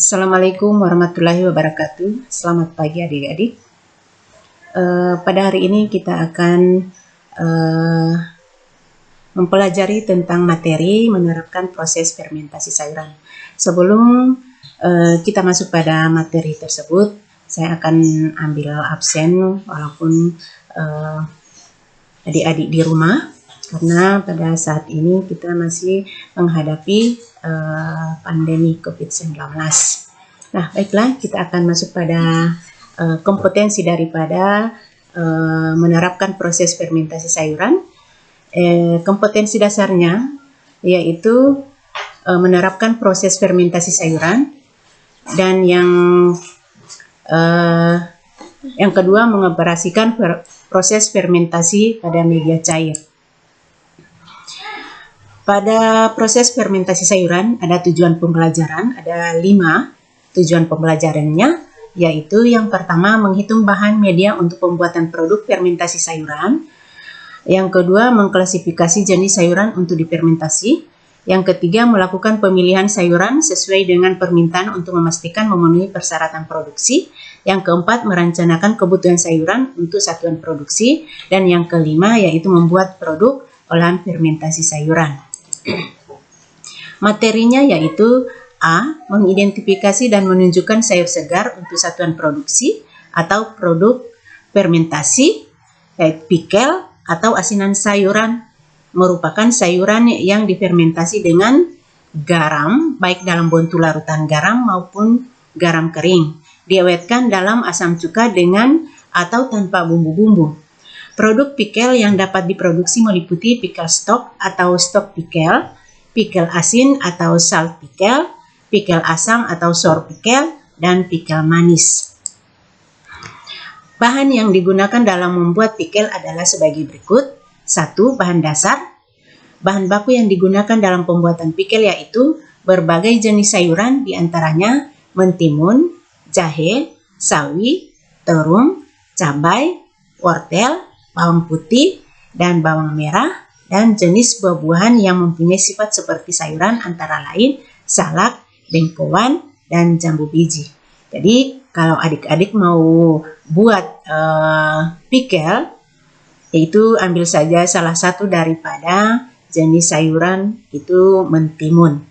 Assalamualaikum warahmatullahi wabarakatuh. Selamat pagi adik-adik. Pada hari ini kita akan mempelajari tentang materi menerapkan proses fermentasi sayuran. Sebelum kita masuk pada materi tersebut, saya akan ambil absen walaupun adik-adik di rumah, karena pada saat ini kita masih menghadapi pandemi COVID-19. Nah, baiklah, kita akan masuk pada kompetensi daripada menerapkan proses fermentasi sayuran. Kompetensi dasarnya yaitu menerapkan proses fermentasi sayuran, dan yang kedua mengoperasikan proses fermentasi pada media cair. Pada proses fermentasi sayuran ada tujuan pembelajaran, ada 5 tujuan pembelajarannya, yaitu yang pertama menghitung bahan media untuk pembuatan produk fermentasi sayuran, yang kedua mengklasifikasi jenis sayuran untuk difermentasi, yang ketiga melakukan pemilihan sayuran sesuai dengan permintaan untuk memastikan memenuhi persyaratan produksi, yang keempat merencanakan kebutuhan sayuran untuk satuan produksi, dan yang kelima yaitu membuat produk olahan fermentasi sayuran. Materinya yaitu A. Mengidentifikasi dan menunjukkan sayur segar untuk satuan produksi atau produk fermentasi, yaitu pickle atau asinan sayuran, merupakan sayuran yang difermentasi dengan garam, baik dalam bentuk larutan garam maupun garam kering, diawetkan dalam asam cuka dengan atau tanpa bumbu-bumbu. Produk pickle yang dapat diproduksi meliputi pickle stock atau stock pickle, pickle asin atau salt pickle, pickle asam atau sour pickle, dan pickle manis. Bahan yang digunakan dalam membuat pickle adalah sebagai berikut. 1. Bahan dasar. Bahan baku yang digunakan dalam pembuatan pickle yaitu berbagai jenis sayuran, diantaranya mentimun, jahe, sawi, terung, cabai, wortel, bawang putih, dan bawang merah, dan jenis buah-buahan yang mempunyai sifat seperti sayuran antara lain salak, bengkoang, dan jambu biji. Jadi kalau adik-adik mau buat pickle, yaitu ambil saja salah satu daripada jenis sayuran itu mentimun.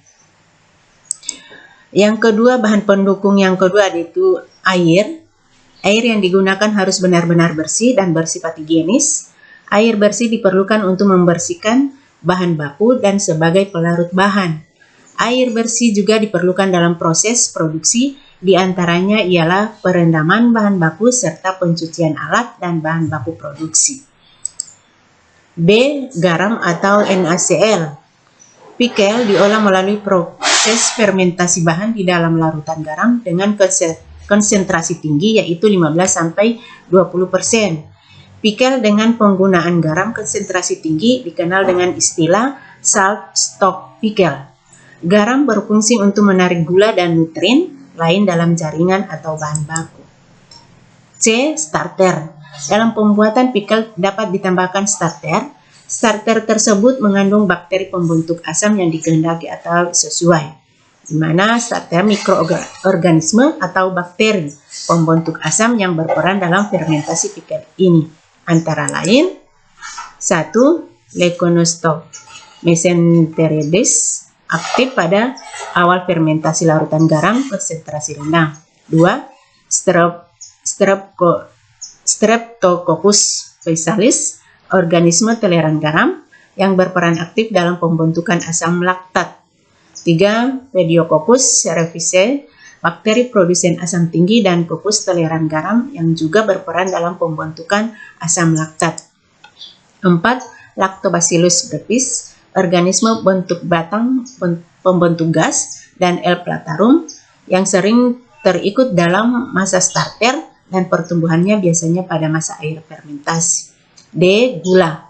Yang kedua, bahan pendukung yang kedua yaitu air. Air yang digunakan harus benar-benar bersih dan bersifat higienis. Air bersih diperlukan untuk membersihkan bahan baku dan sebagai pelarut bahan. Air bersih juga diperlukan dalam proses produksi, diantaranya ialah perendaman bahan baku serta pencucian alat dan bahan baku produksi. B. Garam atau NaCl. Pickle diolah melalui proses fermentasi bahan di dalam larutan garam dengan konsentrasi tinggi yaitu 15-20%. Pickle dengan penggunaan garam konsentrasi tinggi dikenal dengan istilah salt stock pickle. Garam berfungsi untuk menarik gula dan nutrien lain dalam jaringan atau bahan baku. C. Starter. Dalam pembuatan pickle dapat ditambahkan starter. Starter tersebut mengandung bakteri pembentuk asam yang dikehendaki atau sesuai, di mana starter mikroorganisme atau bakteri pembentuk asam yang berperan dalam fermentasi pickle ini, antara lain 1. Leuconostoc mesenterides, aktif pada awal fermentasi larutan garam konsentrasi rendah. 2. Streptococcus faecalis, organisme toleran garam yang berperan aktif dalam pembentukan asam laktat. 3. Pediococcus cerevisiae, bakteri produsen asam tinggi dan Coccus toleran garam yang juga berperan dalam pembentukan asam laktat. 4. Lactobacillus brevis, organisme bentuk batang pembentuk gas, dan L. platarum yang sering terikut dalam masa starter dan pertumbuhannya biasanya pada masa akhir fermentasi. D. Gula.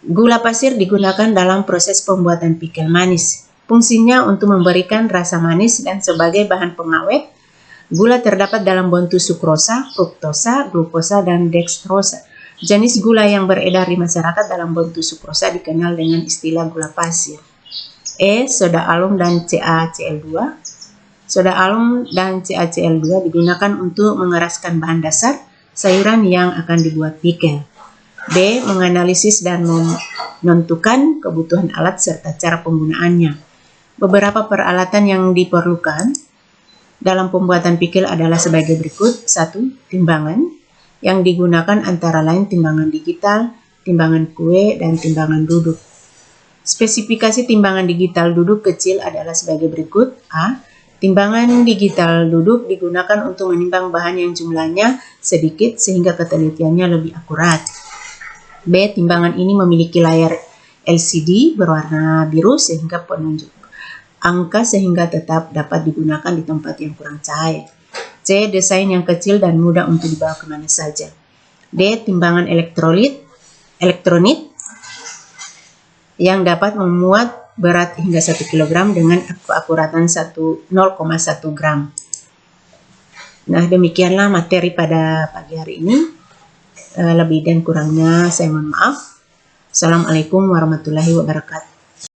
Gula pasir digunakan dalam proses pembuatan pickle manis. Fungsinya untuk memberikan rasa manis dan sebagai bahan pengawet. Gula terdapat dalam bentuk sukrosa, fruktosa, glukosa, dan dextrosa. Jenis gula yang beredar di masyarakat dalam bentuk sukrosa dikenal dengan istilah gula pasir. E. Soda alum dan CaCl2. Soda alum dan CaCl2 digunakan untuk mengeraskan bahan dasar sayuran yang akan dibuat pikel. B. Menganalisis dan menentukan kebutuhan alat serta cara penggunaannya. Beberapa peralatan yang diperlukan dalam pembuatan pikel adalah sebagai berikut. 1. Timbangan yang digunakan antara lain timbangan digital, timbangan kue, dan timbangan duduk. Spesifikasi timbangan digital duduk kecil adalah sebagai berikut. A. Timbangan digital duduk digunakan untuk menimbang bahan yang jumlahnya sedikit sehingga ketelitiannya lebih akurat. B. Timbangan ini memiliki layar LCD berwarna biru sehingga penunjuk angka sehingga tetap dapat digunakan di tempat yang kurang cahaya. C. Desain yang kecil dan mudah untuk dibawa kemana saja. D. Timbangan elektronik yang dapat memuat berat hingga 1 kg dengan keakuratan 0,1 gram. Nah, demikianlah materi pada pagi hari ini. Lebih dan kurangnya saya mohon maaf. Assalamualaikum warahmatullahi wabarakatuh.